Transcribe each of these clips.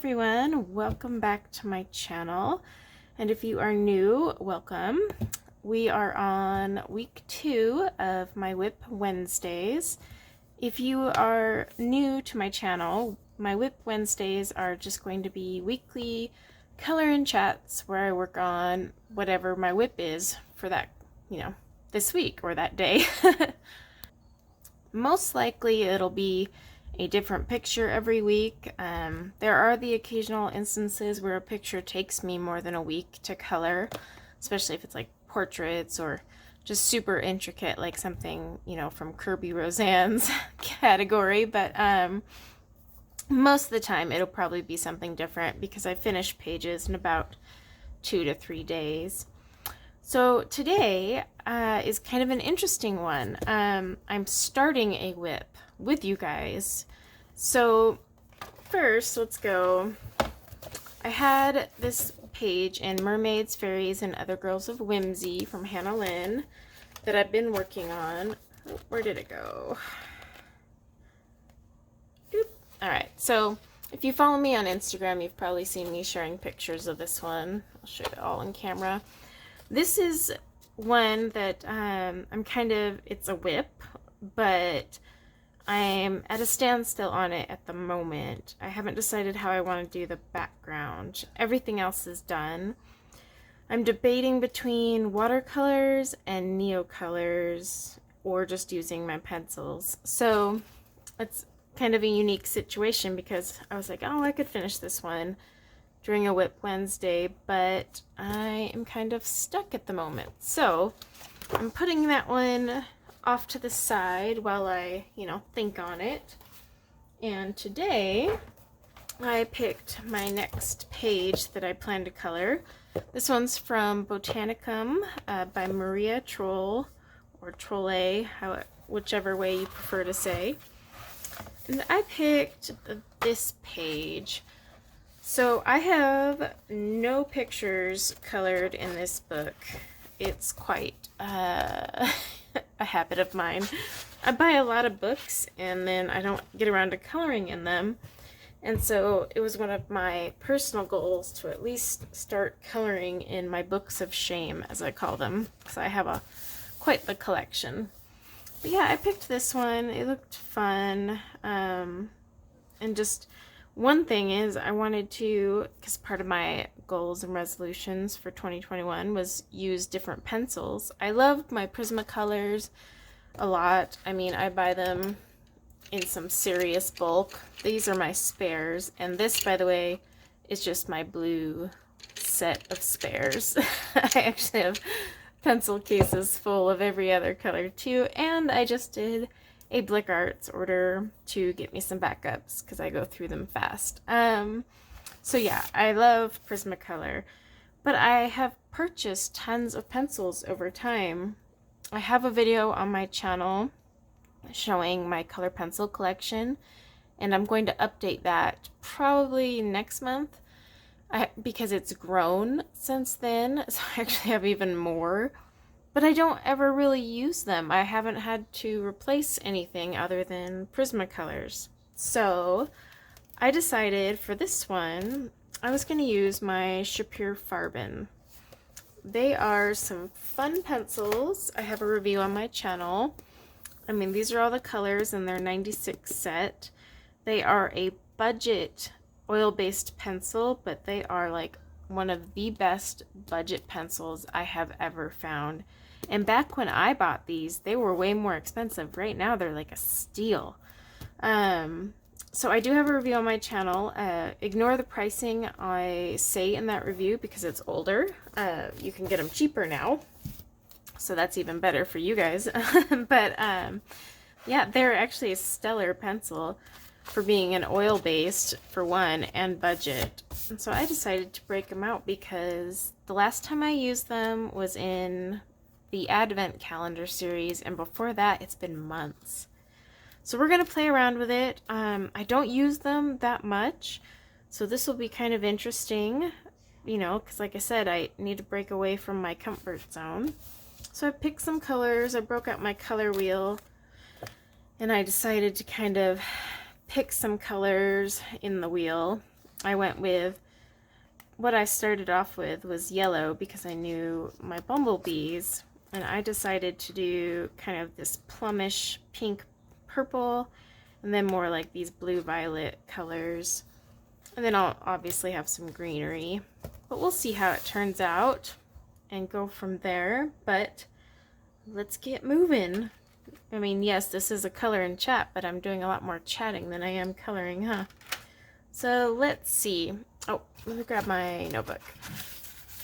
everyone, welcome back to my channel, and if you are new, welcome. We are on week 2 of my WIP Wednesdays. If you are new to my channel, my WIP Wednesdays are just going to be weekly color and chats where I work on whatever my WIP is for that, this week or that day. Most likely it'll be a different picture every week. There are the occasional instances where a picture takes me more than a week to color, especially if it's like portraits or just super intricate, like something, from Kirby Roseanne's category. But most of the time it'll probably be something different because I finish pages in about 2 to 3 days. So today is kind of an interesting one. I'm starting a WIP with you guys. So first, let's go. I had this page in Mermaids, Fairies, and Other Girls of Whimsy from Hannah Lynn that I've been working on. Where did it go? Doop. All right, so if you follow me on Instagram, you've probably seen me sharing pictures of this one. I'll show you all on camera. This is one that it's a WIP, but I'm at a standstill on it at the moment. I haven't decided how I want to do the background. Everything else is done. I'm debating between watercolors and neocolors or just using my pencils. So it's kind of a unique situation because I was like, oh, I could finish this one during a WIP Wednesday, but I am kind of stuck at the moment. So I'm putting that one off to the side while I, think on it. And today I picked my next page that I plan to color. This one's from Botanicum by Maria Troll, or Trolle, whichever way you prefer to say. And I picked this page. So I have no pictures colored in this book. It's quite a habit of mine. I buy a lot of books and then I don't get around to coloring in them. And so it was one of my personal goals to at least start coloring in my books of shame, as I call them, because I have quite the collection. But yeah, I picked this one. It looked fun. And just one thing is I wanted to, because part of my goals and resolutions for 2021 was use different pencils. I love my Prismacolors a lot. I mean, I buy them in some serious bulk. These are my spares, and this, by the way, is just my blue set of spares. I actually have pencil cases full of every other color too, and I just did a Blick Arts order to get me some backups because I go through them fast. So yeah, I love Prismacolor, but I have purchased tons of pencils over time. I have a video on my channel showing my color pencil collection, and I'm going to update that probably next month because it's grown since then, so I actually have even more. But I don't ever really use them. I haven't had to replace anything other than Prismacolors. So I decided for this one, I was going to use my Shapir Farben. They are some fun pencils. I have a review on my channel. I mean, these are all the colors in their 96 set. They are a budget oil-based pencil, but they are like one of the best budget pencils I have ever found. And back when I bought these, they were way more expensive. Right now, they're like a steal. So I do have a review on my channel. Ignore the pricing I say in that review because it's older. You can get them cheaper now. So that's even better for you guys. But yeah, they're actually a stellar pencil for being an oil-based, for one, and budget. And so I decided to break them out because the last time I used them was in the Advent Calendar series, and before that it's been months. So we're going to play around with it. I don't use them that much, so this will be kind of interesting, because like I said, I need to break away from my comfort zone. So I picked some colors, I broke out my color wheel, and I decided to kind of pick some colors in the wheel. I went with, what I started off with was yellow because I knew my bumblebees, and I decided to do kind of this plumish pink purple, and then more like these blue violet colors. And then I'll obviously have some greenery, but we'll see how it turns out and go from there. But let's get moving. I mean, yes, this is a color and chat, but I'm doing a lot more chatting than I am coloring, huh? So let's see. Oh, let me grab my notebook.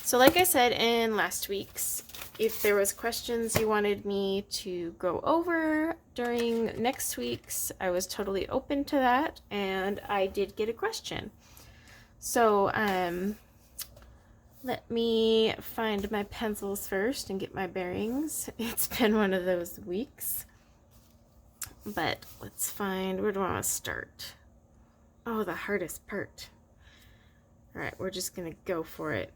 So like I said in last week's, if there was questions you wanted me to go over during next week's, I was totally open to that, and I did get a question. So let me find my pencils first and get my bearings. It's been one of those weeks. But let's find, where do I want to start? Oh, the hardest part. All right, we're just gonna go for it.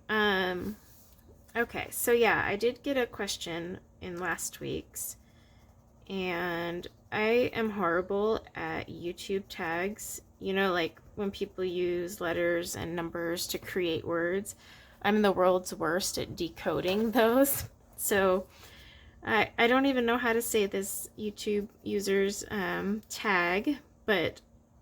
Okay, so yeah, I did get a question in last week's, and I am horrible at YouTube tags. You know, like when people use letters and numbers to create words, I'm the world's worst at decoding those. So I don't even know how to say this YouTube user's tag, but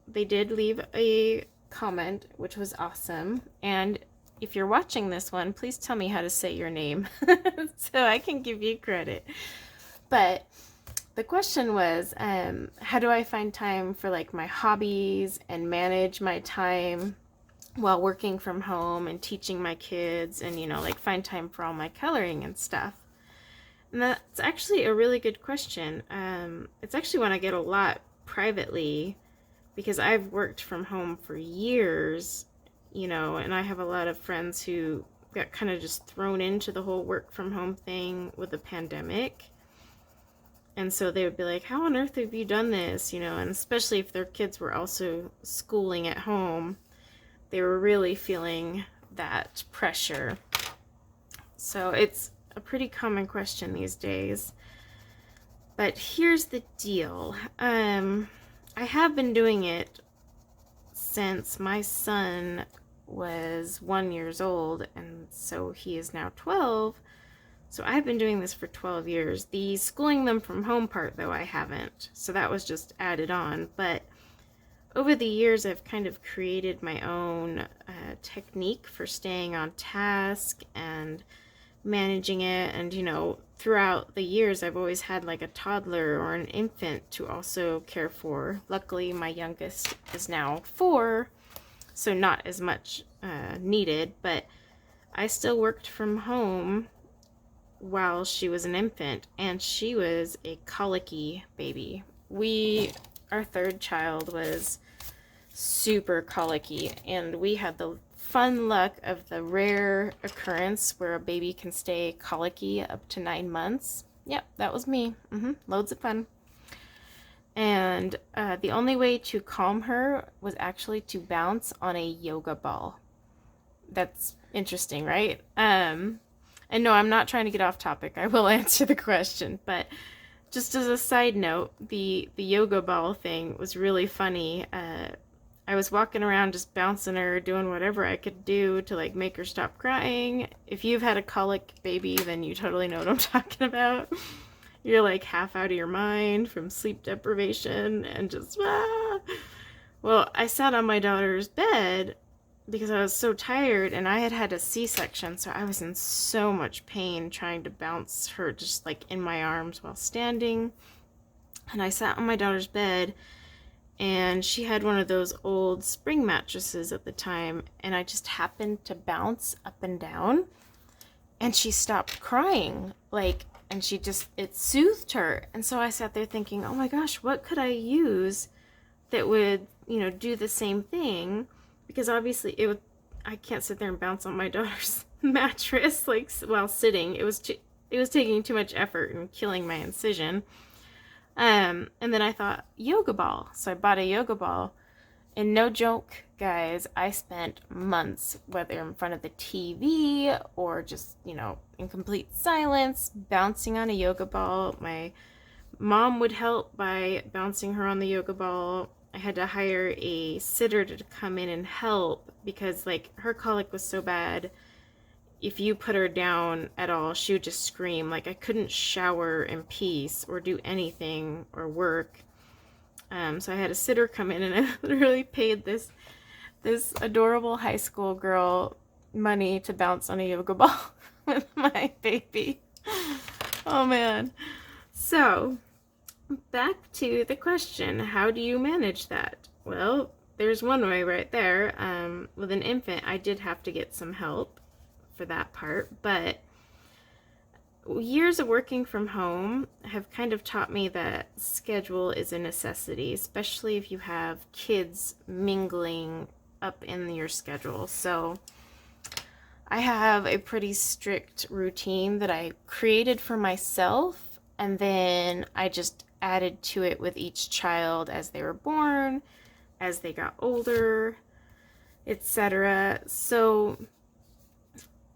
they did leave a comment, which was awesome. And if you're watching this one, please tell me how to say your name so I can give you credit. But the question was, how do I find time for like my hobbies and manage my time while working from home and teaching my kids, and, you know, like find time for all my coloring and stuff? And that's actually a really good question. It's actually one I get a lot privately, because I've worked from home for years, you know, and I have a lot of friends who got kind of just thrown into the whole work from home thing with the pandemic. And so they would be like, how on earth have you done this? You know, and especially if their kids were also schooling at home, they were really feeling that pressure. So it's a pretty common question these days. But here's the deal. I have been doing it since my son was 1 year old, and so he is now 12. So I've been doing this for 12 years. The schooling them from home part, though, I haven't. So that was just added on. But over the years, I've kind of created my own technique for staying on task and managing it. And, you know, throughout the years, I've always had like a toddler or an infant to also care for. Luckily, my youngest is now 4, so not as much needed, but I still worked from home while she was an infant, and she was a colicky baby. Our third child was super colicky, and we had the fun luck of the rare occurrence where a baby can stay colicky up to 9 months. Yep, that was me. Loads of fun. And the only way to calm her was actually to bounce on a yoga ball. That's interesting, right? And no, I'm not trying to get off topic. I will answer the question, but just as a side note, the yoga ball thing was really funny. I was walking around just bouncing her, doing whatever I could do to like make her stop crying. If you've had a colic baby, then you totally know what I'm talking about. You're like half out of your mind from sleep deprivation and just, ah. Well, I sat on my daughter's bed because I was so tired, and I had had a C-section, so I was in so much pain trying to bounce her just like in my arms while standing. And I sat on my daughter's bed, and she had one of those old spring mattresses at the time, and I just happened to bounce up and down, and she stopped crying, like, and it soothed her. And so I sat there thinking, oh my gosh, what could I use that would, you know, do the same thing? Because obviously I can't sit there and bounce on my daughter's mattress like while sitting. It was taking too much effort and killing my incision. And then I thought, yoga ball. So I bought a yoga ball, and no joke, guys, I spent months, whether in front of the TV or just, you know, in complete silence, bouncing on a yoga ball. My mom would help by bouncing her on the yoga ball. I had to hire a sitter to come in and help because like her colic was so bad. If you put her down at all, she would just scream. Like I couldn't shower in peace or do anything or work. So I had a sitter come in, and I literally paid this adorable high school girl money to bounce on a yoga ball with my baby. Oh man. So back to the question, how do you manage that? Well, there's one way right there. With an infant, I did have to get some help for that part, but years of working from home have kind of taught me that schedule is a necessity, especially if you have kids mingling up in your schedule. So I have a pretty strict routine that I created for myself, and then I just added to it with each child as they were born, as they got older, etc. So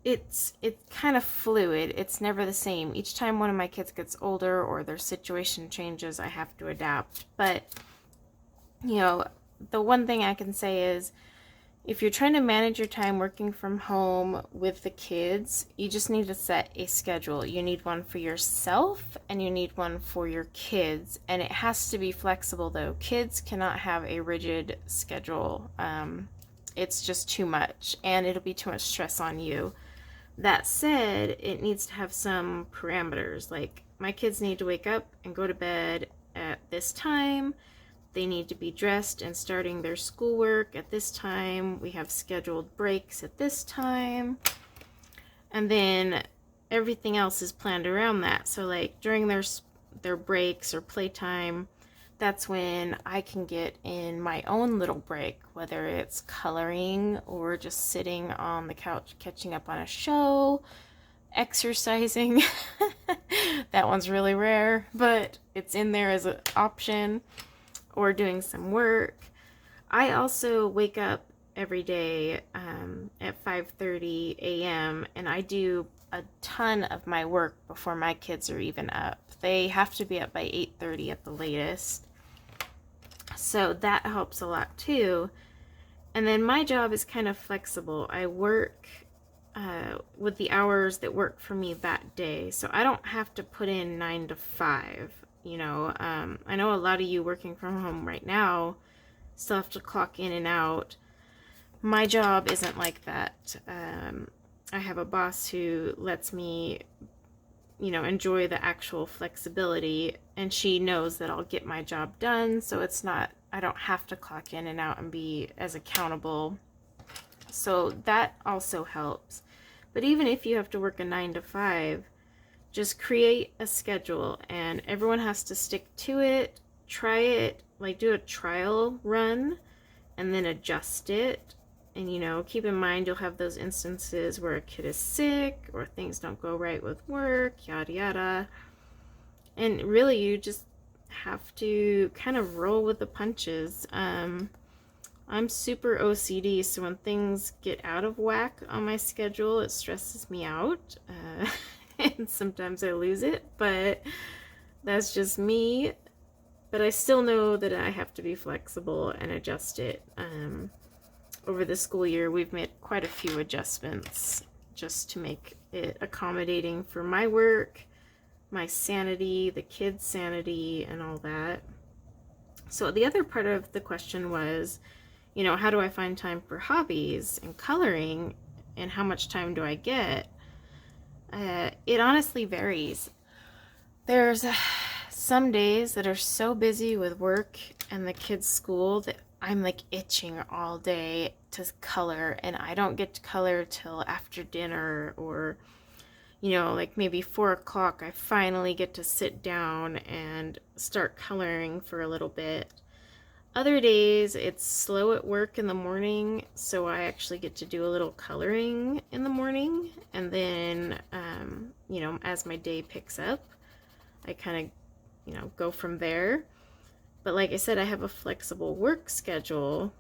it's kind of fluid. It's never the same. Each time one of my kids gets older or their situation changes, I have to adapt. But, you know, the one thing I can say is if you're trying to manage your time working from home with the kids, you just need to set a schedule. You need one for yourself and you need one for your kids. And it has to be flexible though. Kids cannot have a rigid schedule. It's just too much and it'll be too much stress on you. That said, it needs to have some parameters. Like my kids need to wake up and go to bed at this time. They need to be dressed and starting their schoolwork at this time. We have scheduled breaks at this time. And then everything else is planned around that. So like during their breaks or playtime, that's when I can get in my own little break, whether it's coloring or just sitting on the couch catching up on a show, exercising. That one's really rare, but it's in there as an option. Or doing some work. I also wake up every day at 5:30 a.m. and I do a ton of my work before my kids are even up. They have to be up by 8:30 at the latest. So that helps a lot too. And then my job is kind of flexible. I work with the hours that work for me that day. So I don't have to put in 9 to 5. You know, I know a lot of you working from home right now still have to clock in and out. My job isn't like that. I have a boss who lets me, you know, enjoy the actual flexibility, and she knows that I'll get my job done, so it's not, I don't have to clock in and out and be as accountable. So that also helps. But even if you have to work a 9 to 5, just create a schedule and everyone has to stick to it, try it, like do a trial run and then adjust it. And you know, keep in mind you'll have those instances where a kid is sick or things don't go right with work, yada yada. And really you just have to kind of roll with the punches. I'm super OCD, so when things get out of whack on my schedule, it stresses me out. And sometimes I lose it, but that's just me. But I still know that I have to be flexible and adjust it. Over the school year, we've made quite a few adjustments just to make it accommodating for my work, my sanity, the kids' sanity, and all that. So the other part of the question was, you know, how do I find time for hobbies and coloring, and how much time do I get? It honestly varies. There's some days that are so busy with work and the kids' school that I'm like itching all day to color, and I don't get to color till after dinner, or you know, like maybe 4 o'clock I finally get to sit down and start coloring for a little bit. Other days it's slow at work in the morning, so I actually get to do a little coloring in the morning, and then you know, as my day picks up, I kind of, you know, go from there. But like I said, I have a flexible work schedule,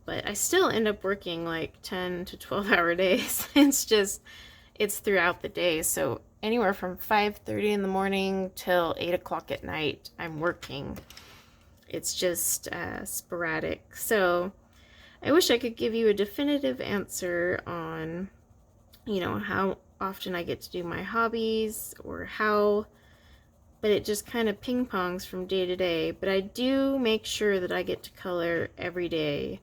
but I still end up working like 10 to 12 hour days. It's throughout the day. So anywhere from 5:30 in the morning till 8 o'clock at night, I'm working. It's just sporadic. So I wish I could give you a definitive answer on, you know, how often I get to do my hobbies or how, but it just kind of ping pongs from day to day. But I do make sure that I get to color every day,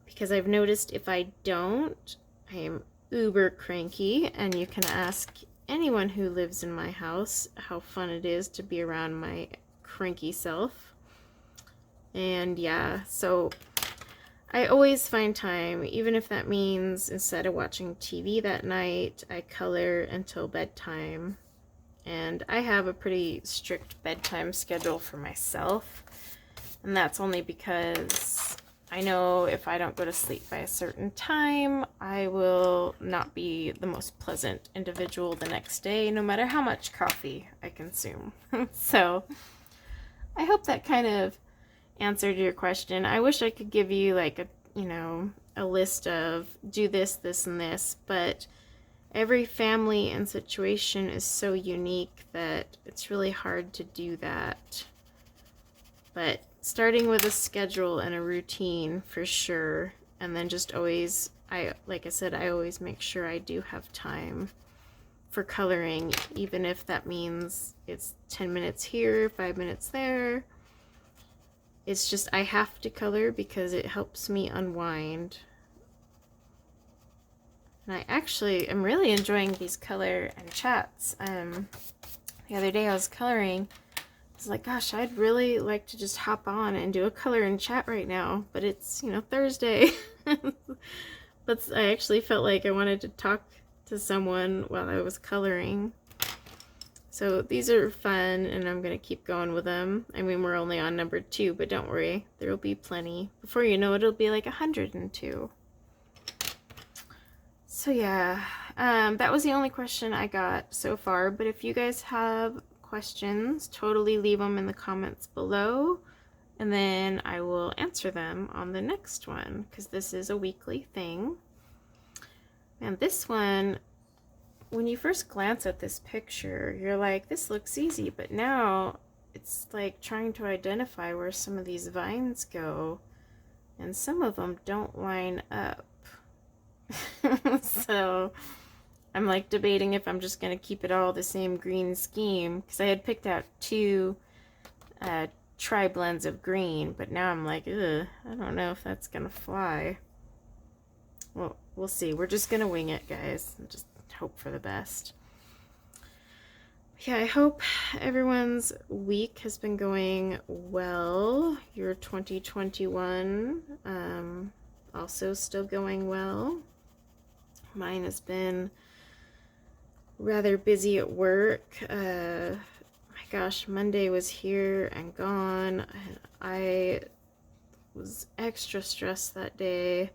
because I've noticed if I don't, I am uber cranky, and you can ask anyone who lives in my house how fun it is to be around my cranky self. And yeah, so I always find time, even if that means instead of watching TV that night, I color until bedtime. And I have a pretty strict bedtime schedule for myself, and that's only because I know if I don't go to sleep by a certain time, I will not be the most pleasant individual the next day, no matter how much coffee I consume. So I hope that kind of answered your question. I wish I could give you like a list of do this, this, and this, but every family and situation is so unique that it's really hard to do that. But starting with a schedule and a routine for sure, and then just always, like I said, I always make sure I do have time for coloring, even if that means it's 10 minutes here, 5 minutes there. It's just I have to color because it helps me unwind. And I'm really enjoying these color and chats. The other day I was coloring. I was like, gosh, I'd really like to just hop on and do a color and chat right now. But it's, Thursday. But I actually felt like I wanted to talk to someone while I was coloring. So these are fun, and I'm going to keep going with them. I mean, we're only on number 2, but don't worry. There will be plenty. Before you know it, it'll be like 102. So yeah, that was the only question I got so far. But if you guys have questions, totally leave them in the comments below. And then I will answer them on the next one, because this is a weekly thing. And this one, when you first glance at this picture, you're like, this looks easy, but now it's like trying to identify where some of these vines go, and some of them don't line up. So I'm like debating if I'm just going to keep it all the same green scheme, because I had picked out 2 tri-blends of green, but now I'm like, ugh, I don't know if that's going to fly. Well, we'll see. We're just going to wing it, guys. Just hope for the best. Yeah, I hope everyone's week has been going well. Your 2021 also still going well. Mine has been rather busy at work. My gosh, Monday was here and gone. I was extra stressed that day.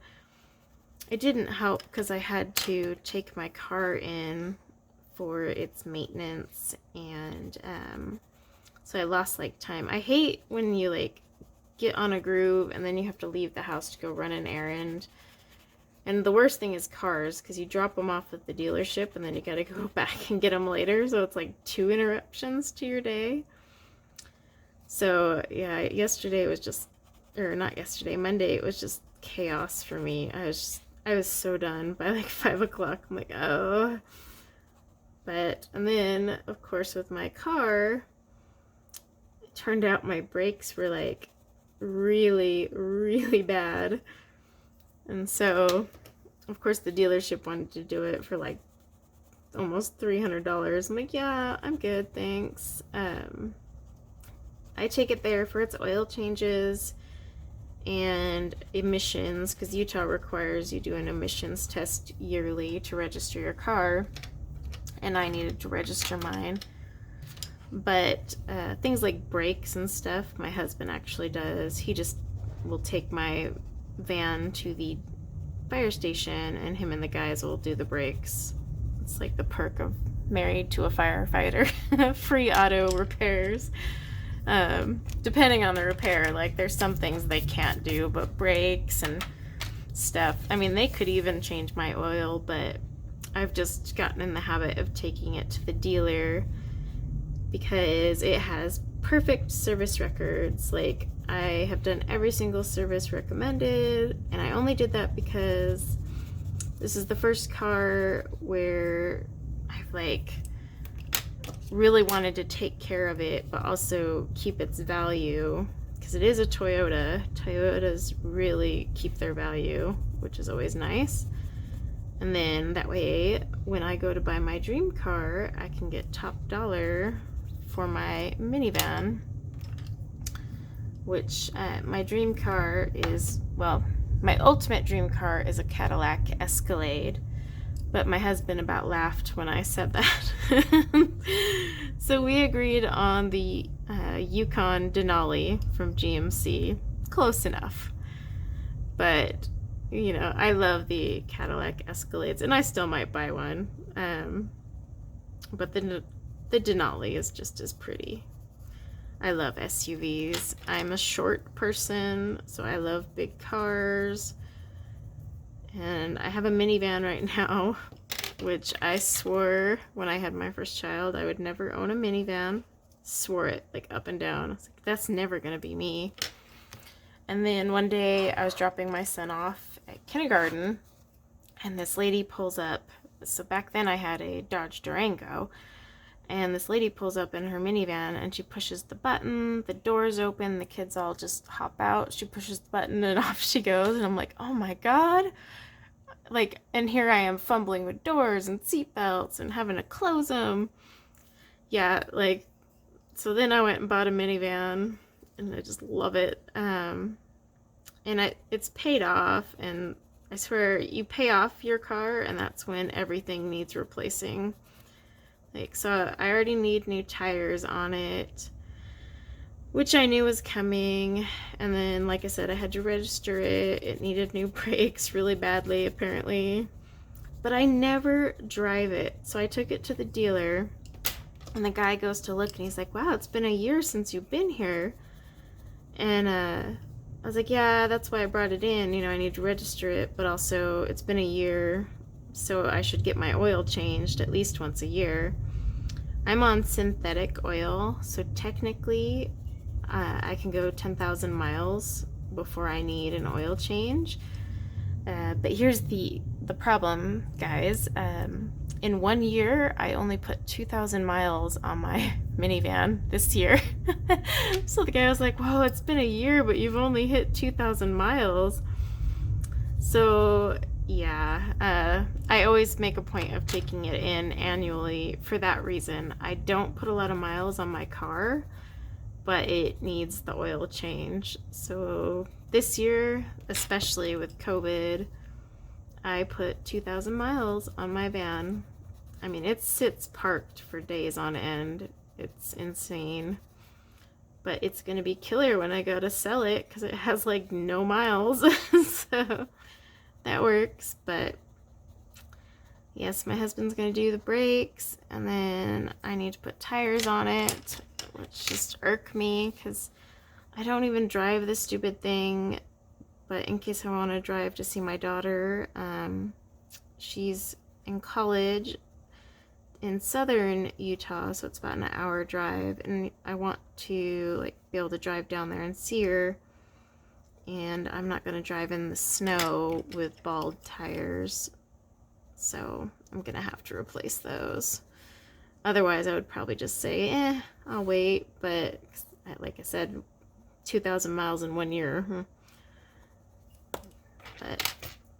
It didn't help because I had to take my car in for its maintenance, and so I lost like time. I hate when you like get on a groove and then you have to leave the house to go run an errand. And the worst thing is cars, because you drop them off at the dealership and then you gotta go back and get them later, so it's like 2 interruptions to your day. So yeah, yesterday was just, or not yesterday, Monday, it was just chaos for me. I was so done by like 5 o'clock. I'm like, oh. And then, of course, with my car, it turned out my brakes were like really, really bad. And so, of course, the dealership wanted to do it for like almost $300. I'm like, yeah, I'm good, thanks. I take it there for its oil changes and emissions, because Utah requires you do an emissions test yearly to register your car, and I needed to register mine. But things like brakes and stuff, my husband actually does. He just will take my van to the fire station, and him and the guys will do the brakes. It's like the perk of married to a firefighter. Free auto repairs. Depending on the repair, like there's some things they can't do, but brakes and stuff. I mean, they could even change my oil, but I've just gotten in the habit of taking it to the dealer because it has perfect service records. Like, I have done every single service recommended, and I only did that because this is the first car where I've like really wanted to take care of it, but also keep its value, because it is a Toyota. Toyotas really keep their value, which is always nice. And then that way, when I go to buy my dream car, I can get top dollar for my minivan, which my dream car is, well, my ultimate dream car is a Cadillac Escalade, but my husband about laughed when I said that. So we agreed on the Yukon Denali from GMC. Close enough. But, you know, I love the Cadillac Escalades, and I still might buy one. But the Denali is just as pretty. I love SUVs. I'm a short person, so I love big cars. And I have a minivan right now, which I swore when I had my first child I would never own a minivan. Swore it, like, up and down. I was like, that's never gonna be me. And then one day I was dropping my son off at kindergarten, and this lady pulls up. So back then I had a Dodge Durango, and this lady pulls up in her minivan, and she pushes the button, the doors open, the kids all just hop out. She pushes the button and off she goes, and I'm like, oh my God. Like, and here I am fumbling with doors and seat belts and having to close them. Yeah, like, so then I went and bought a minivan, and I just love it. And it's paid off, and I swear, you pay off your car, and that's when everything needs replacing. Like, so I already need new tires on it, which I knew was coming. And then, like I said, I had to register it. It needed new brakes really badly, apparently. But I never drive it. So I took it to the dealer, and the guy goes to look, and he's like, wow, it's been a year since you've been here. And I was like, yeah, that's why I brought it in. You know, I need to register it, but also it's been a year, so I should get my oil changed at least once a year. I'm on synthetic oil, so technically I can go 10,000 miles before I need an oil change. But here's the problem, guys. In 1 year, I only put 2,000 miles on my minivan this year. So the guy was like, whoa, it's been a year, but you've only hit 2,000 miles. So yeah, I always make a point of taking it in annually for that reason. I don't put a lot of miles on my car, but it needs the oil change. So this year, especially with COVID, I put 2,000 miles on my van. I mean, it sits parked for days on end. It's insane. But it's going to be killer when I go to sell it, because it has like no miles. So that works. But yes, my husband's going to do the brakes, and then I need to put tires on it, which just irk me because I don't even drive this stupid thing. But in case I want to drive to see my daughter, she's in college in southern Utah, so it's about an hour drive, and I want to like be able to drive down there and see her. And I'm not going to drive in the snow with bald tires, so I'm going to have to replace those. Otherwise, I would probably just say, I'll wait. But like I said, 2,000 miles in 1 year. But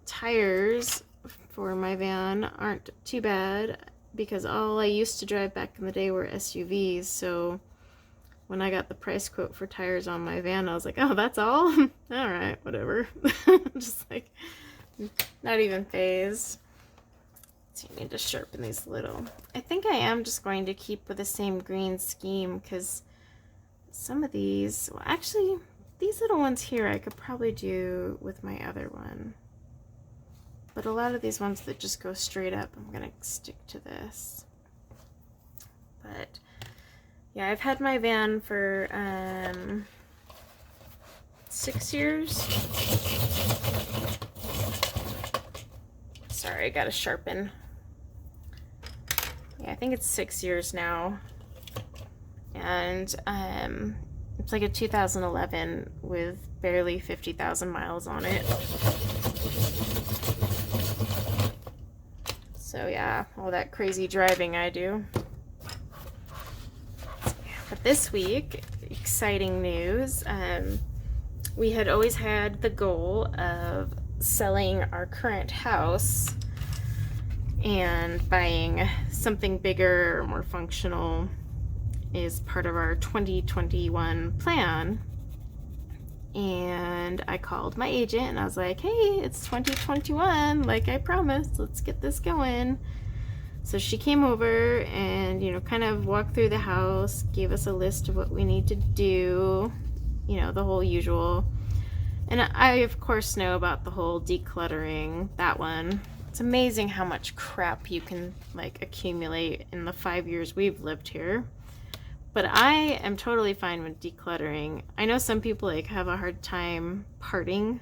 tires for my van aren't too bad, because all I used to drive back in the day were SUVs. So when I got the price quote for tires on my van, I was like, oh, that's all? All right, whatever. Just like, not even phased. So you need to sharpen these little. I think I am just going to keep with the same green scheme, because some of these, well, actually, these little ones here I could probably do with my other one. But a lot of these ones that just go straight up, I'm going to stick to this. But yeah, I've had my van for 6 years. Sorry, I got to sharpen. Yeah, I think it's 6 years now. and it's like a 2011 with barely 50,000 miles on it. So yeah, all that crazy driving I do. But this week, exciting news. We had always had the goal of selling our current house and buying something bigger or more functional is part of our 2021 plan. And I called my agent and I was like, hey, it's 2021, like I promised, let's get this going. So she came over and, you know, kind of walked through the house, gave us a list of what we need to do, you know, the whole usual. And I, of course, know about the whole decluttering, that one. It's amazing how much crap you can, like, accumulate in the 5 years we've lived here. But I am totally fine with decluttering. I know some people, like, have a hard time parting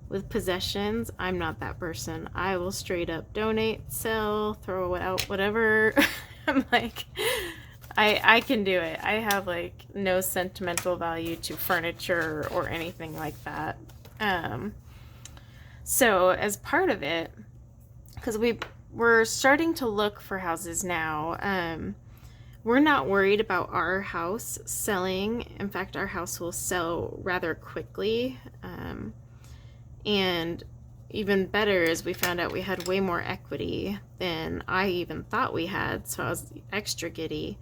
with possessions. I'm not that person. I will straight up donate, sell, throw out, whatever. I'm like, I can do it. I have like no sentimental value to furniture or anything like that. So as part of it, because we're starting to look for houses now, we're not worried about our house selling. In fact, our house will sell rather quickly. And even better is we found out we had way more equity than I even thought we had, so I was extra giddy.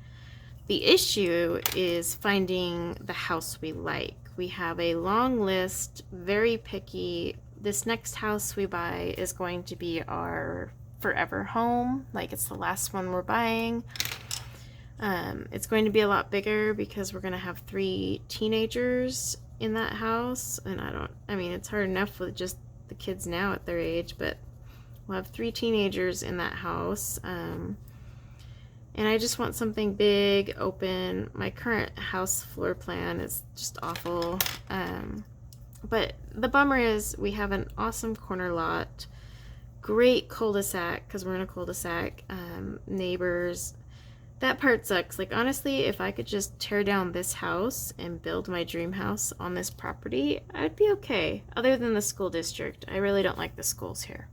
The issue is finding the house we like. We have a long list, very picky. This next house we buy is going to be our forever home, like it's the last one we're buying. It's going to be a lot bigger because we're going to have 3 teenagers in that house, and I mean, it's hard enough with just the kids now at their age, but we'll have 3 teenagers in that house. And I just want something big, open. My current house floor plan is just awful. But the bummer is we have an awesome corner lot, great cul-de-sac, because we're in a cul-de-sac, neighbors. That part sucks. Like, honestly, if I could just tear down this house and build my dream house on this property, I'd be okay. Other than the school district. I really don't like the schools here.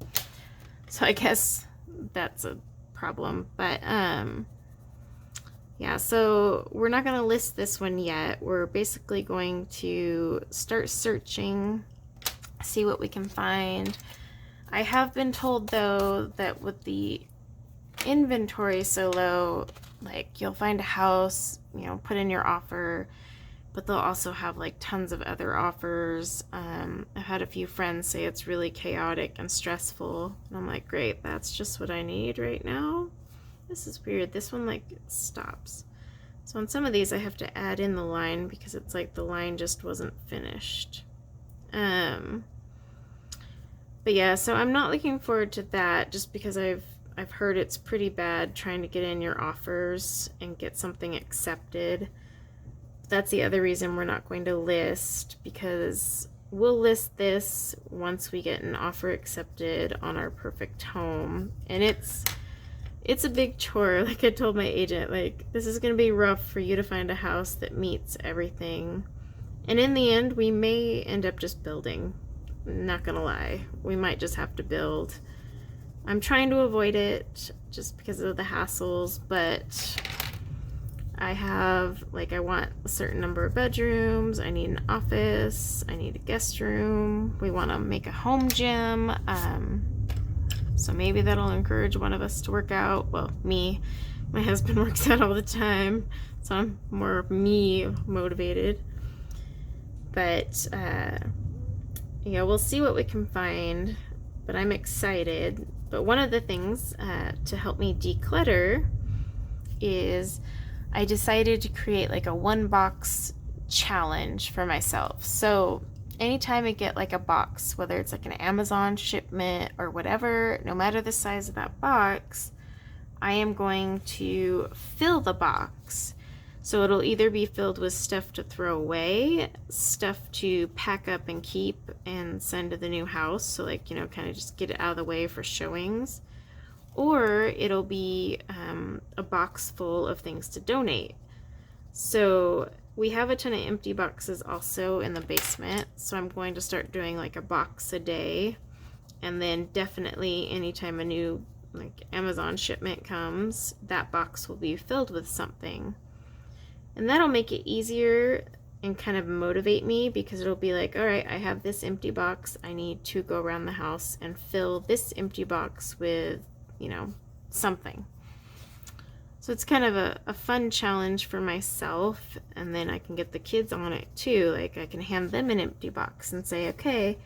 So I guess that's a problem. But, yeah, so we're not going to list this one yet. We're basically going to start searching, see what we can find. I have been told, though, that with the inventory so low, like, you'll find a house, you know, put in your offer, but they'll also have like tons of other offers. I've had a few friends say it's really chaotic and stressful, and I'm like, great, that's just what I need right now. This is weird. This one like stops. So on some of these I have to add in the line because it's like the line just wasn't finished. But yeah, so I'm not looking forward to that just because I've heard it's pretty bad trying to get in your offers and get something accepted. That's the other reason we're not going to list, because we'll list this once we get an offer accepted on our perfect home. And it's a big chore. Like I told my agent, like, this is going to be rough for you to find a house that meets everything. And in the end, we may end up just building. Not gonna lie. We might just have to build. I'm trying to avoid it just because of the hassles, but I have, like, I want a certain number of bedrooms, I need an office, I need a guest room, we want to make a home gym, so maybe that'll encourage one of us to work out. Well, me. My husband works out all the time, so I'm more me motivated. But, yeah, we'll see what we can find, but I'm excited. But one of the things to help me declutter is I decided to create like a 1-box challenge for myself. So anytime I get like a box, whether it's like an Amazon shipment or whatever, no matter the size of that box, I am going to fill the box. So it'll either be filled with stuff to throw away, stuff to pack up and keep and send to the new house, so like, you know, kind of just get it out of the way for showings, or it'll be a box full of things to donate. So we have a ton of empty boxes also in the basement. So I'm going to start doing like a box a day. And then definitely anytime a new like Amazon shipment comes, that box will be filled with something. And that'll make it easier and kind of motivate me, because it'll be like, all right, I have this empty box. I need to go around the house and fill this empty box with, you know, something. So it's kind of a fun challenge for myself, and then I can get the kids on it too. Like I can hand them an empty box and say, okay,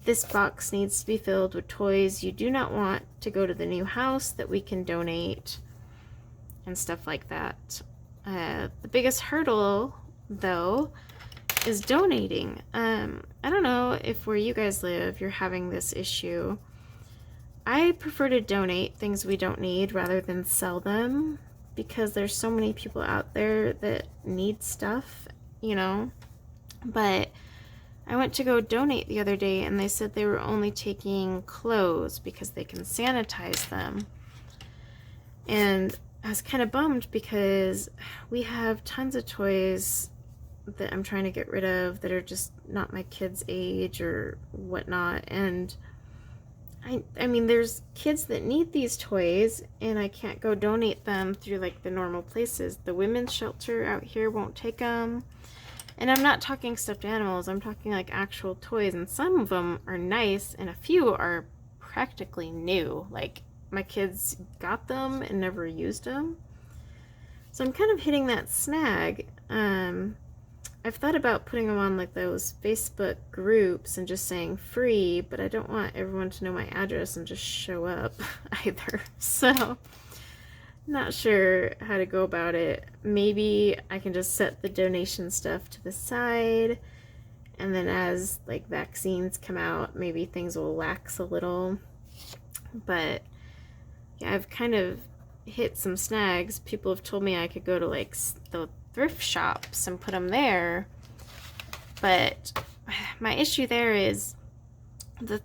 this box needs to be filled with toys you do not want to go to the new house that we can donate, and stuff like that. The biggest hurdle, though, is donating. I don't know if where you guys live you're having this issue. I prefer to donate things we don't need rather than sell them, because there's so many people out there that need stuff, you know. But I went to go donate the other day, and they said they were only taking clothes because they can sanitize them. And I was kind of bummed, because we have tons of toys that I'm trying to get rid of that are just not my kids' age or whatnot. And I mean, there's kids that need these toys, and I can't go donate them through like the normal places. The women's shelter out here won't take them. And I'm not talking stuffed animals, I'm talking like actual toys, and some of them are nice, and a few are practically new. Like, my kids got them and never used them. So I'm kind of hitting that snag. I've thought about putting them on like those Facebook groups and just saying free, but I don't want everyone to know my address and just show up either. So not sure how to go about it. Maybe I can just set the donation stuff to the side, and then as like vaccines come out, maybe things will lax a little. But yeah, I've kind of hit some snags. People have told me I could go to like the thrift shops and put them there, but my issue there is the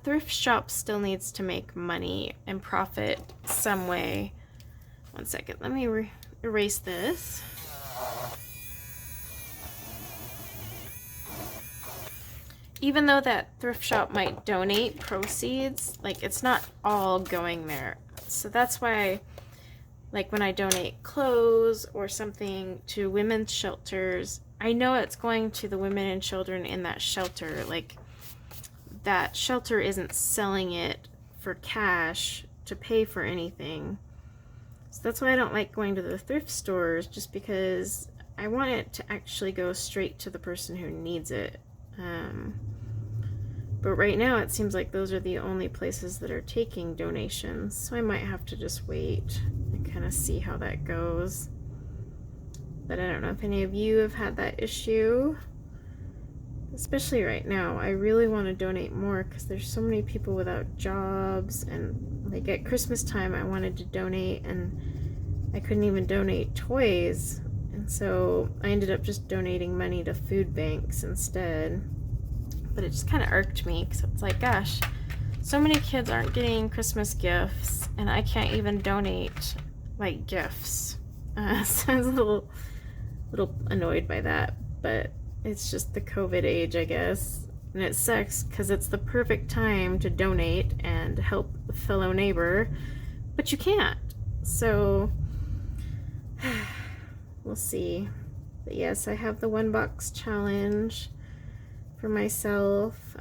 thrift shop still needs to make money and profit some way. One second, let me erase this. Even though that thrift shop might donate proceeds, like it's not all going there. So that's why, like when I donate clothes or something to women's shelters, I know it's going to the women and children in that shelter. Like that shelter isn't selling it for cash to pay for anything. So that's why I don't like going to the thrift stores, just because I want it to actually go straight to the person who needs it. But right now it seems like those are the only places that are taking donations, so I might have to just wait and kind of see how that goes. But I don't know if any of you have had that issue, especially right now. I really want to donate more because there's so many people without jobs, and like at Christmas time I wanted to donate and I couldn't even donate toys, and so I ended up just donating money to food banks instead. But it just kind of irked me, because it's like, gosh, so many kids aren't getting Christmas gifts, and I can't even donate like gifts. So I was a little annoyed by that, but it's just the COVID age, I guess. And it sucks because it's the perfect time to donate and help a fellow neighbor, but you can't. So we'll see. But yes, I have the 1 box challenge for myself.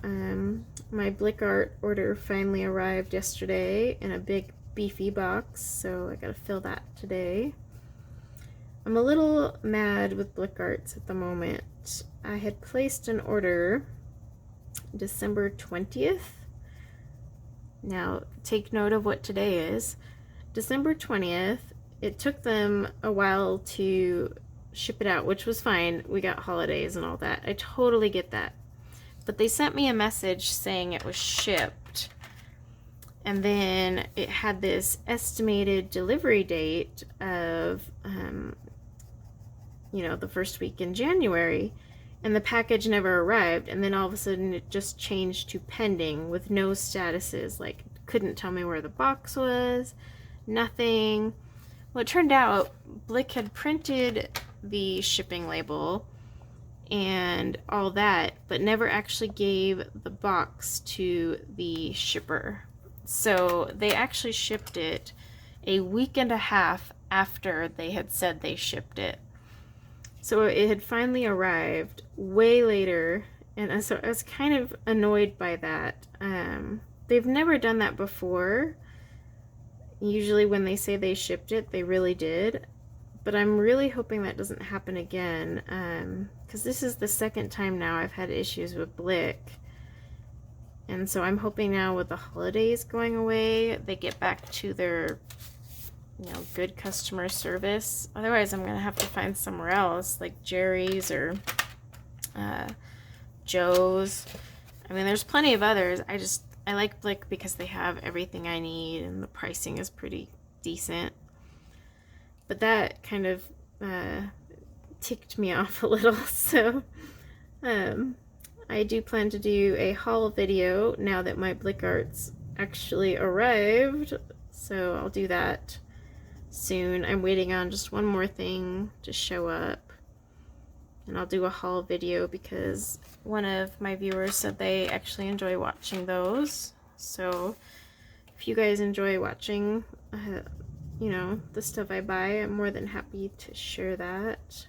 My Blick Art order finally arrived yesterday in a big beefy box, so I gotta fill that today. I'm a little mad with Blick Arts at the moment. I had placed an order December 20th. Now take note of what today is. December 20th. It took them a while to ship it out, which was fine. We got holidays and all that. I totally get that. But they sent me a message saying it was shipped, and then it had this estimated delivery date of you know, the first week in January, and the package never arrived, and then all of a sudden it just changed to pending with no statuses. Like, couldn't tell me where the box was, nothing. Well, it turned out Blick had printed the shipping label and all that, but never actually gave the box to the shipper. So they actually shipped it a week and a half after they had said they shipped it. So it had finally arrived way later, and so I was kind of annoyed by that. They've never done that before. Usually when they say they shipped it, they really did. But I'm really hoping that doesn't happen again, because this is the second time now I've had issues with Blick. And so I'm hoping now with the holidays going away, they get back to their, you know, good customer service. Otherwise, I'm going to have to find somewhere else, like Jerry's or Joe's. I mean, there's plenty of others. I like Blick because they have everything I need and the pricing is pretty decent. But that kind of ticked me off a little, so I do plan to do a haul video now that my Blick Arts actually arrived, so I'll do that soon. I'm waiting on just one more thing to show up, and I'll do a haul video because one of my viewers said they actually enjoy watching those. So if you guys enjoy watching you know, the stuff I buy, I'm more than happy to share that.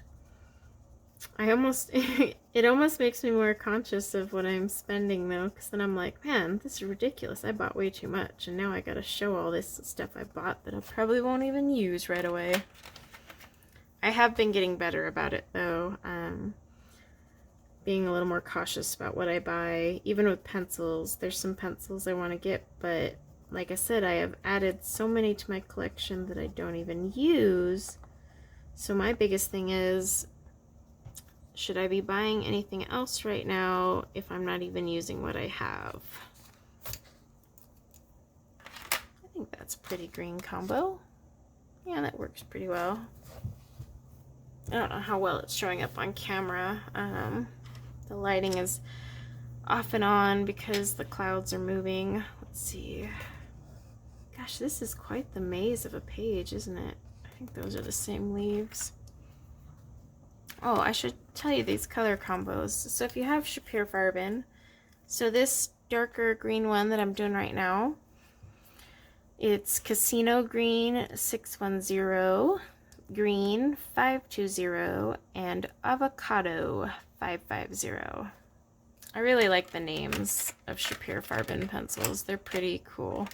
It almost makes me more conscious of what I'm spending though, because then I'm like, man, this is ridiculous. I bought way too much, and now I gotta show all this stuff I bought that I probably won't even use right away. I have been getting better about it though, being a little more cautious about what I buy. Even with pencils, there's some pencils I want to get, but like I said, I have added so many to my collection that I don't even use. So my biggest thing is, should I be buying anything else right now if I'm not even using what I have? I think that's a pretty green combo. Yeah, that works pretty well. I don't know how well it's showing up on camera. The lighting is off and on because the clouds are moving. Let's see. Gosh, this is quite the maze of a page, isn't it? I think those are the same leaves. Oh, I should tell you these color combos. So if you have Sapphire, so this darker green one that I'm doing right now, it's Casino Green 610, Green 520, and Avocado 550. I really like the names of Sapphire pencils. They're pretty cool.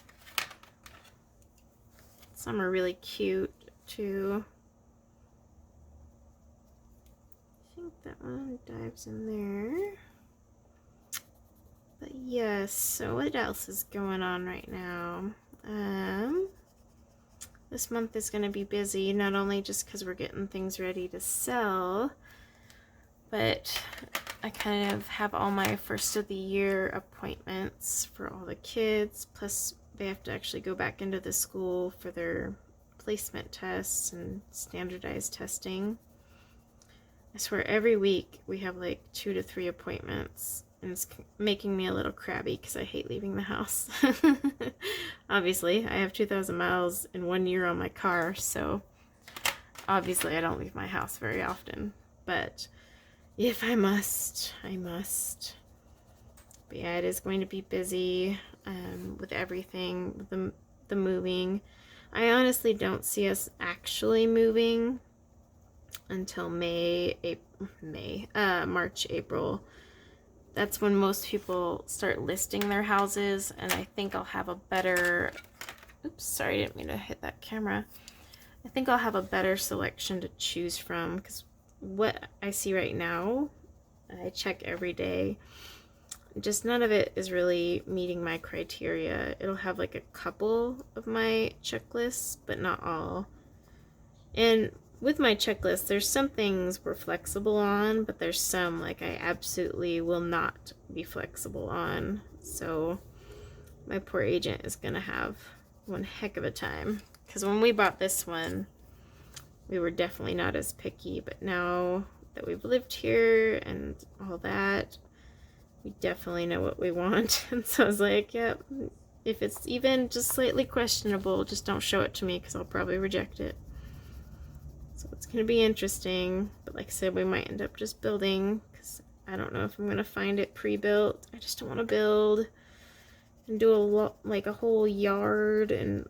Some are really cute too. I think that one dives in there. But yes, so what else is going on right now? This month is going to be busy, not only just because we're getting things ready to sell, but I kind of have all my first of the year appointments for all the kids, plus they have to actually go back into the school for their placement tests and standardized testing. I swear every week we have like 2 to 3 appointments, and it's making me a little crabby because I hate leaving the house. Obviously, I have 2,000 miles in 1 year on my car, so obviously I don't leave my house very often, but if I must, I must. But yeah, it is going to be busy with everything, the moving. I honestly don't see us actually moving until March, April. That's when most people start listing their houses, and I think I'll have a better, oops, sorry, I didn't mean to hit that camera. I think I'll have a better selection to choose from, because what I see right now, I check every day, just none of it is really meeting my criteria. It'll have like a couple of my checklists, but not all. And with my checklist, there's some things we're flexible on, but there's some like I absolutely will not be flexible on. So my poor agent is gonna have one heck of a time, because when we bought this one, we were definitely not as picky, but now that we've lived here and all that, we definitely know what we want. And so I was like, yep, if it's even just slightly questionable, just don't show it to me because I'll probably reject it. So So it's going to be interesting, but like I said, we might end up just building, because I don't know if I'm going to find it pre-built. I just don't want to build and do a lot, like a whole yard, and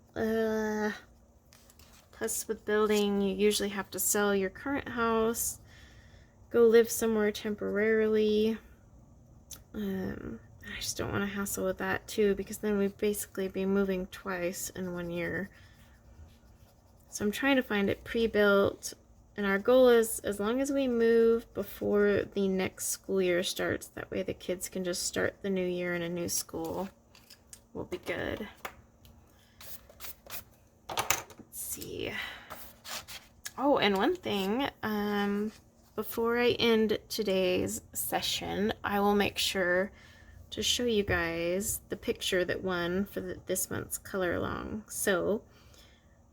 plus with building, you usually have to sell your current house, go live somewhere temporarily. I just don't want to hassle with that too, because then we'd basically be moving twice in 1 year. So I'm trying to find it pre-built, and our goal is, as long as we move before the next school year starts, that way the kids can just start the new year in a new school, we'll be good. Let's see. Oh, and one thing, before I end today's session, I will make sure to show you guys the picture that won for this month's color along. So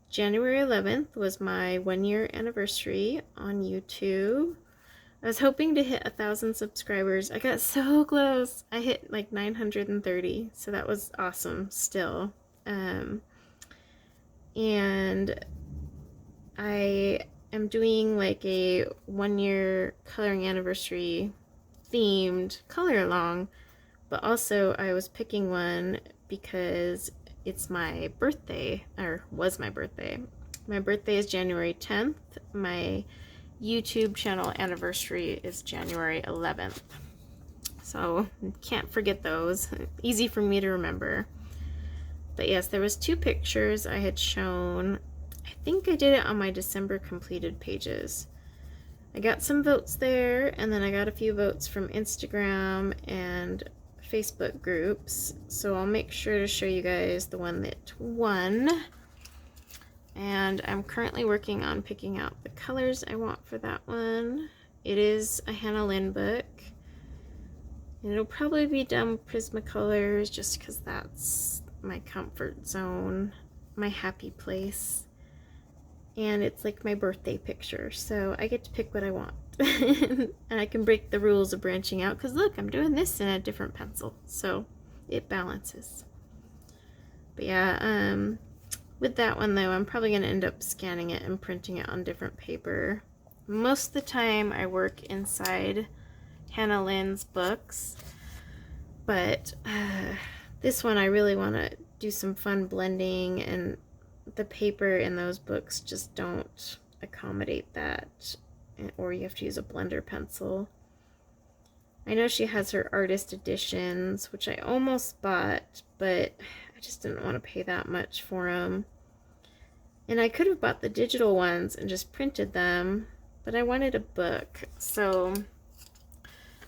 January 11th was my 1 year anniversary on YouTube. I was hoping to hit 1,000 subscribers. I got so close. I hit like 930, so that was awesome still. And I am doing like a 1 year coloring anniversary themed color along, but also I was picking one because it's my birthday, or was my birthday. My birthday is January 10th. My YouTube channel anniversary is January 11th. So can't forget those. Easy for me to remember. But yes, there was 2 pictures I had shown. I think I did it on my December completed pages. I got some votes there, and then I got a few votes from Instagram and Facebook groups, so I'll make sure to show you guys the one that won. And I'm currently working on picking out the colors I want for that one. It is a Hannah Lynn book, and it'll probably be done with Prismacolors just because that's my comfort zone, my happy place. And it's like my birthday picture, so I get to pick what I want. And I can break the rules of branching out, because look, I'm doing this in a different pencil, so it balances. But yeah, with that one though, I'm probably going to end up scanning it and printing it on different paper. Most of the time I work inside Hannah Lynn's books, but this one I really want to do some fun blending, and the paper in those books just don't accommodate that, or you have to use a blender pencil. I know she has her artist editions, which I almost bought, but I just didn't want to pay that much for them. And I could have bought the digital ones and just printed them, but I wanted a book, so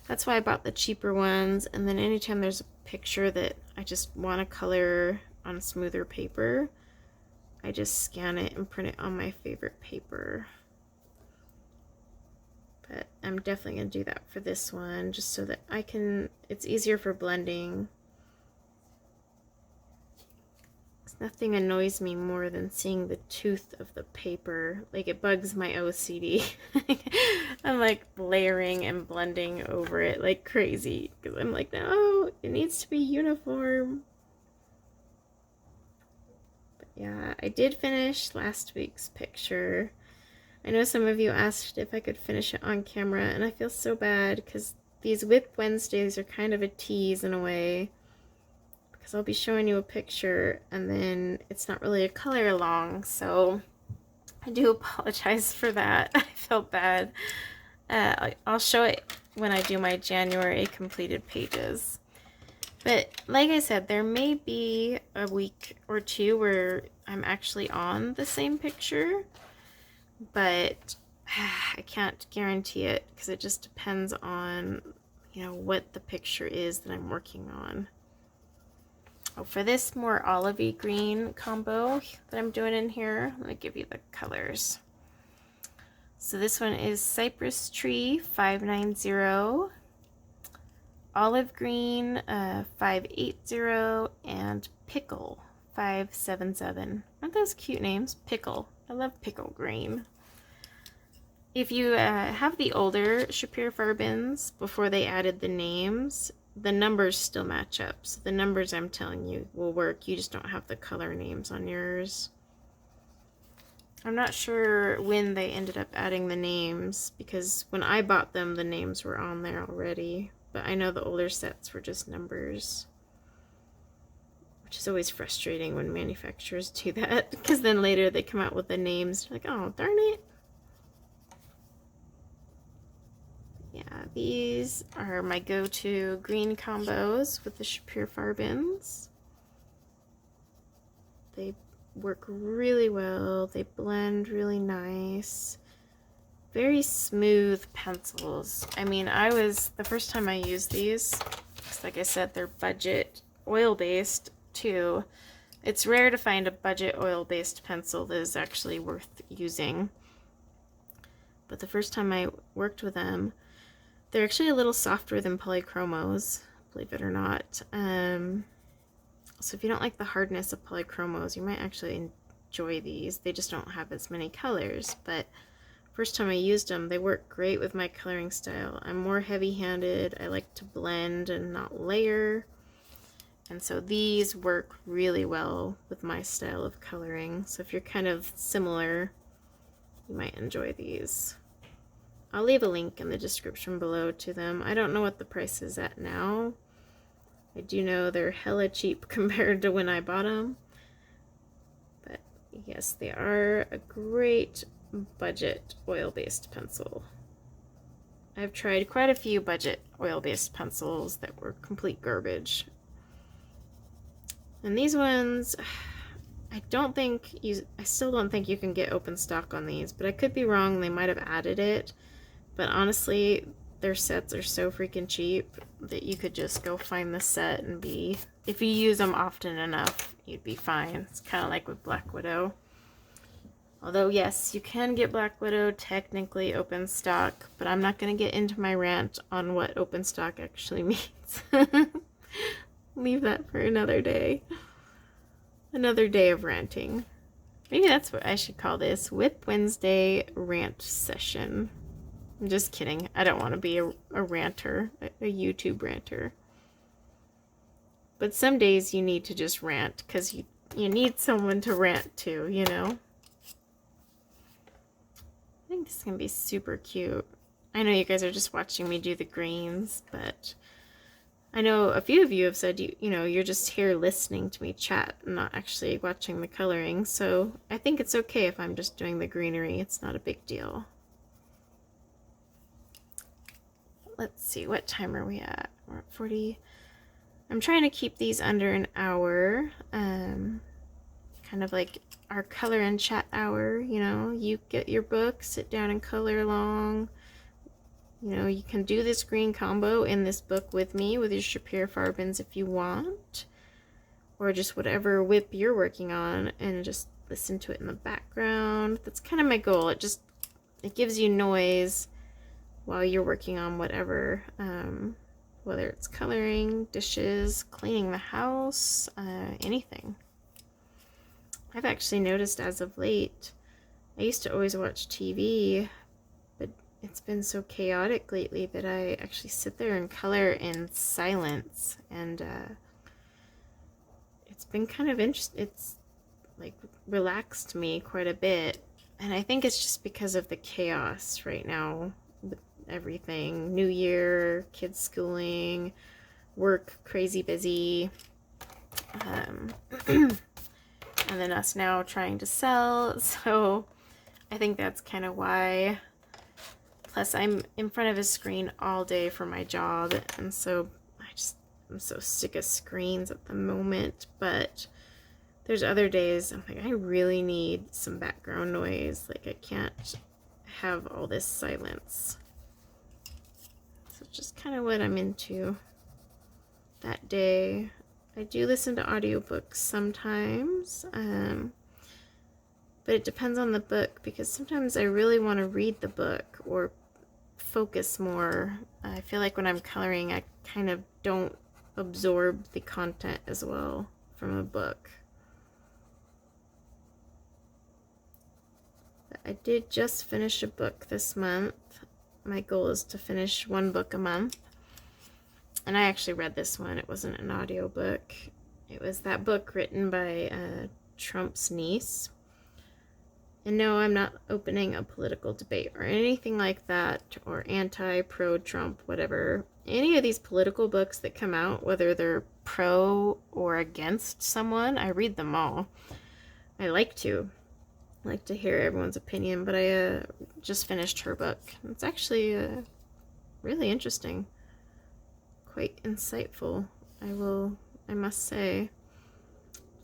that's why I bought the cheaper ones. And then anytime there's a picture that I just want to color on smoother paper, I just scan it and print it on my favorite paper. But I'm definitely going to do that for this one, just so that I can, it's easier for blending. Nothing annoys me more than seeing the tooth of the paper. Like, it bugs my OCD. I'm like layering and blending over it like crazy, because I'm like, no, it needs to be uniform. But yeah, I did finish last week's picture. I know some of you asked if I could finish it on camera, and I feel so bad because these WIP Wednesdays are kind of a tease in a way, because I'll be showing you a picture and then it's not really a color along, so I do apologize for that. I felt bad. I'll show it when I do my January completed pages. But like I said, there may be a week or two where I'm actually on the same picture, but I can't guarantee it because it just depends on, you know, what the picture is that I'm working on. Oh, for this more olivey green combo that I'm doing in here, I'm going to give you the colors. So this one is Cypress Tree 590, Olive Green 580, and Pickle 577. Aren't those cute names? Pickle. I love pickle green. If you have the older Shapir Farbins before they added the names, the numbers still match up. So the numbers I'm telling you will work. You just don't have the color names on yours. I'm not sure when they ended up adding the names, because when I bought them, the names were on there already. But I know the older sets were just numbers, which is always frustrating when manufacturers do that, because then later they come out with the names. You're like, oh, darn it. Yeah, these are my go-to green combos with the Shapir Farbins. They work really well. They blend really nice. Very smooth pencils. I mean, the first time I used these, like I said, they're budget oil-based too. It's rare to find a budget oil-based pencil that is actually worth using. But the first time I worked with them, they're actually a little softer than polychromos, believe it or not. So if you don't like the hardness of polychromos, you might actually enjoy these. They just don't have as many colors, but first time I used them, they work great with my coloring style. I'm more heavy-handed. I like to blend and not layer. And so these work really well with my style of coloring. So if you're kind of similar, you might enjoy these. I'll leave a link in the description below to them. I don't know what the price is at now. I do know they're hella cheap compared to when I bought them. But yes, they are a great budget oil-based pencil. I've tried quite a few budget oil-based pencils that were complete garbage. And these ones, I still don't think you can get open stock on these, but I could be wrong. They might have added it. But honestly, their sets are so freaking cheap that you could just go find the set and if you use them often enough, you'd be fine. It's kind of like with Black Widow. Although, yes, you can get Black Widow technically open stock, but I'm not going to get into my rant on what open stock actually means. Leave that for another day. Another day of ranting. Maybe that's what I should call this. WIP Wednesday rant session. I'm just kidding. I don't want to be a ranter, a YouTube ranter. But some days you need to just rant because you need someone to rant to, you know? I think this is going to be super cute. I know you guys are just watching me do the greens, but I know a few of you have said, you're just here listening to me chat and not actually watching the coloring. So I think it's okay if I'm just doing the greenery. It's not a big deal. Let's see, what time are we at? We're at 40. I'm trying to keep these under an hour. Kind of like our color and chat hour, you get your book, sit down and color along. You can do this green combo in this book with me with your Shapir Farbins if you want, or just whatever WIP you're working on and just listen to it in the background. That's kind of my goal. It gives you noise while you're working on whatever, whether it's coloring, dishes, cleaning the house, anything. I've actually noticed as of late, I used to always watch TV, but it's been so chaotic lately that I actually sit there and color in silence, and it's been kind of interesting. It's like relaxed me quite a bit, and I think it's just because of the chaos right now with everything. New Year, kids schooling, work crazy busy, and then us now trying to sell. So I think that's kind of why. Plus I'm in front of a screen all day for my job, and so I'm so sick of screens at the moment. But there's other days I'm like, I really need some background noise. Like, I can't have all this silence. So it's just kind of what I'm into that day. I do listen to audiobooks sometimes, but it depends on the book, because sometimes I really want to read the book or focus more. I feel like when I'm coloring, I kind of don't absorb the content as well from a book. But I did just finish a book this month. My goal is to finish one book a month. And I actually read this one. It wasn't an audiobook. It was that book written by Trump's niece. And no, I'm not opening a political debate or anything like that, or anti, pro, Trump, whatever. Any of these political books that come out, whether they're pro or against someone, I read them all. I like to. I like to hear everyone's opinion, but I just finished her book. It's actually really interesting. Quite insightful, I must say.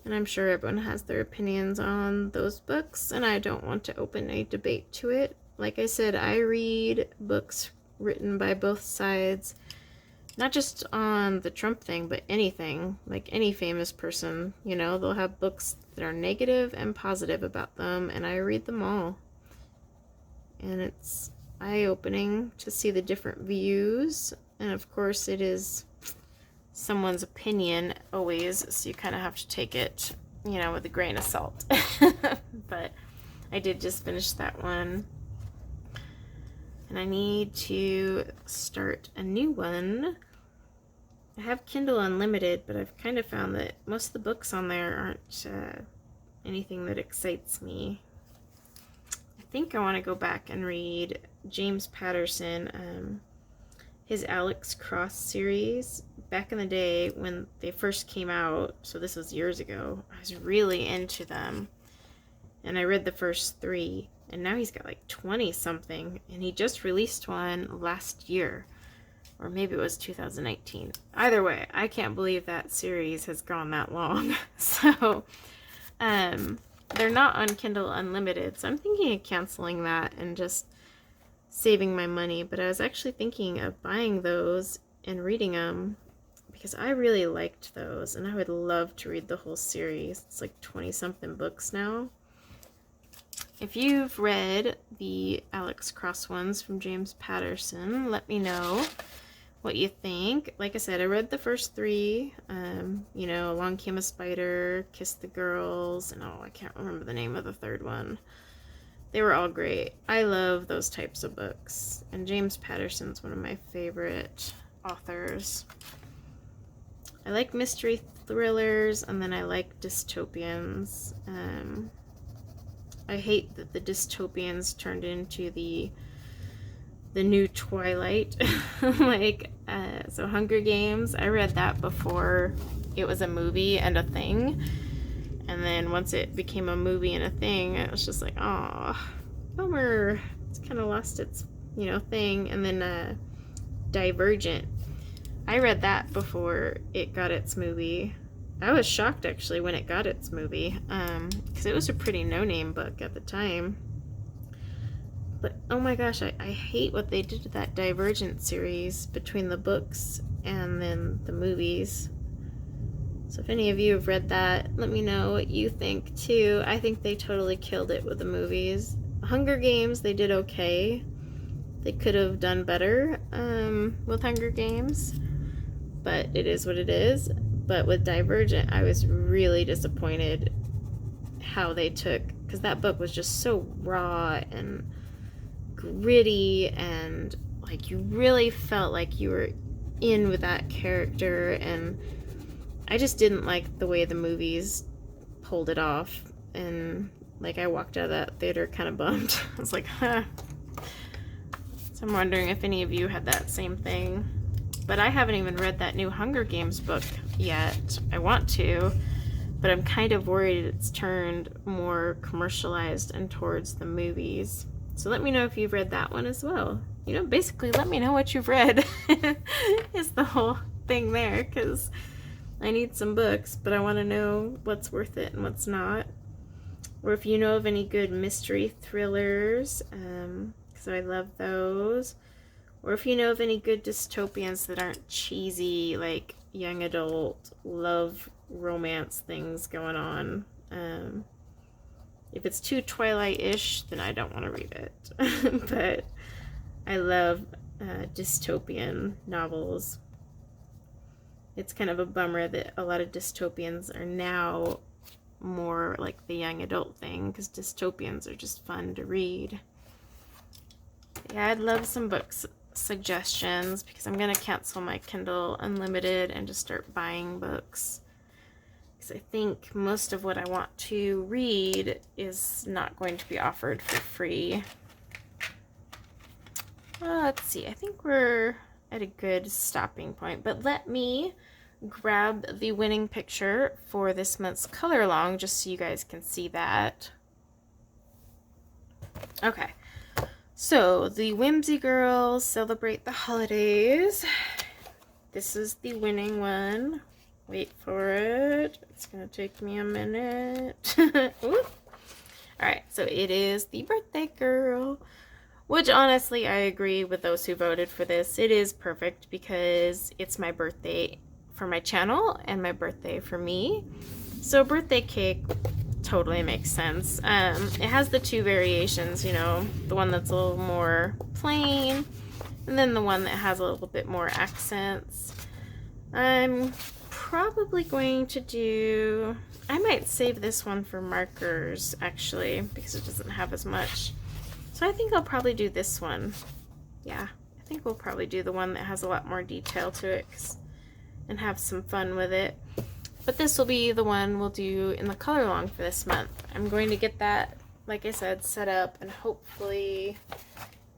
And I'm sure everyone has their opinions on those books, and I don't want to open a debate to it. Like I said, I read books written by both sides, not just on the Trump thing, but anything. Like any famous person, you know, they'll have books that are negative and positive about them, and I read them all. And it's eye-opening to see the different views, and of course it is someone's opinion always, so you kind of have to take it, you know, with a grain of salt. But I did just finish that one, and I need to start a new one. I have Kindle Unlimited, but I've kind of found that most of the books on there aren't anything that excites me. I think I want to go back and read James Patterson, his Alex Cross series. Back in the day when they first came out, so this was years ago, I was really into them. And I read the first 3, and now he's got like 20 something, and he just released one last year. Or maybe it was 2019. Either way, I can't believe that series has gone that long. So, they're not on Kindle Unlimited, so I'm thinking of canceling that and just saving my money. But I was actually thinking of buying those and reading them, because I really liked those, and I would love to read the whole series. It's like 20-something books now. If you've read the Alex Cross ones from James Patterson, let me know what you think. Like I said, I read the first 3. You know, Along Came a Spider, Kiss the Girls, and I can't remember the name of the third one. They were all great. I love those types of books, and James Patterson's one of my favorite authors. I like mystery thrillers, and then I like dystopians. I hate that the dystopians turned into the new Twilight. So Hunger Games, I read that before it was a movie and a thing. And then once it became a movie and a thing, it was just like, oh, bummer. It's kind of lost its, you know, thing. And then Divergent, I read that before it got its movie. I was shocked actually when it got its movie, because it was a pretty no-name book at the time. But oh my gosh, I hate what they did to that Divergent series between the books and then the movies. So if any of you have read that, let me know what you think too. I think they totally killed it with the movies. Hunger Games, they did okay. They could have done better with Hunger Games, but it is what it is. But with Divergent, I was really disappointed how they took, because that book was just so raw and gritty, and like you really felt like you were in with that character, and I just didn't like the way the movies pulled it off. And like I walked out of that theater kind of bummed. I was like, huh. So I'm wondering if any of you had that same thing. But I haven't even read that new Hunger Games book yet. I want to, but I'm kind of worried it's turned more commercialized and towards the movies. So let me know if you've read that one as well. You know, basically let me know what you've read is the whole thing there, because I need some books, but I want to know what's worth it and what's not. Or if you know of any good mystery thrillers, because I love those. Or if you know of any good dystopians that aren't cheesy, like young adult love romance things going on. If it's too Twilight-ish, then I don't want to read it. But I love dystopian novels. It's kind of a bummer that a lot of dystopians are now more like the young adult thing, because dystopians are just fun to read. Yeah, I'd love some books suggestions, because I'm going to cancel my Kindle Unlimited and just start buying books, because I think most of what I want to read is not going to be offered for free. Let's see, I think we're at a good stopping point, but let me grab the winning picture for this month's color along just so you guys can see that. Okay, so the Whimsy Girls Celebrate the Holidays. This is the winning one. Wait for it. It's gonna take me a minute. Alright, so it is the Birthday Girl, which honestly I agree with those who voted for this. It is perfect because it's my birthday for my channel and my birthday for me. So birthday cake totally makes sense. It has the two variations, you know, the one that's a little more plain and then the one that has a little bit more accents. I'm probably going to do, I might save this one for markers actually because it doesn't have as much. So I think I'll probably do this one. Yeah, I think we'll probably do the one that has a lot more detail to it and have some fun with it. But this will be the one we'll do in the color along for this month. I'm going to get that, like I said, set up and hopefully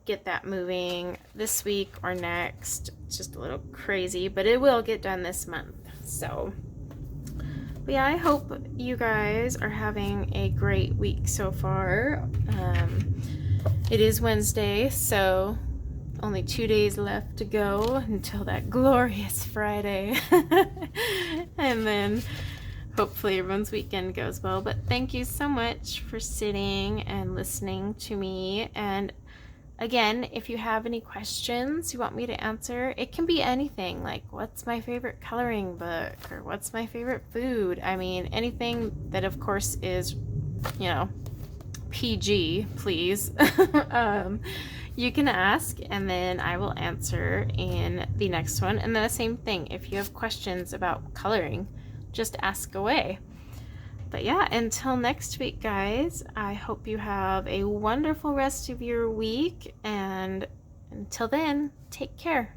get that moving this week or next. It's just a little crazy, but it will get done this month. So, but yeah, I hope you guys are having a great week so far. It is Wednesday, so only 2 days left to go until that glorious Friday. And then hopefully everyone's weekend goes well. But thank you so much for sitting and listening to me. And again, if you have any questions you want me to answer, it can be anything, like what's my favorite coloring book or what's my favorite food. I mean, anything that of course is, you know, PG, please. You can ask and then I will answer in the next one. And then the same thing, if you have questions about coloring, just ask away. But yeah, until next week, guys, I hope you have a wonderful rest of your week, and until then, take care.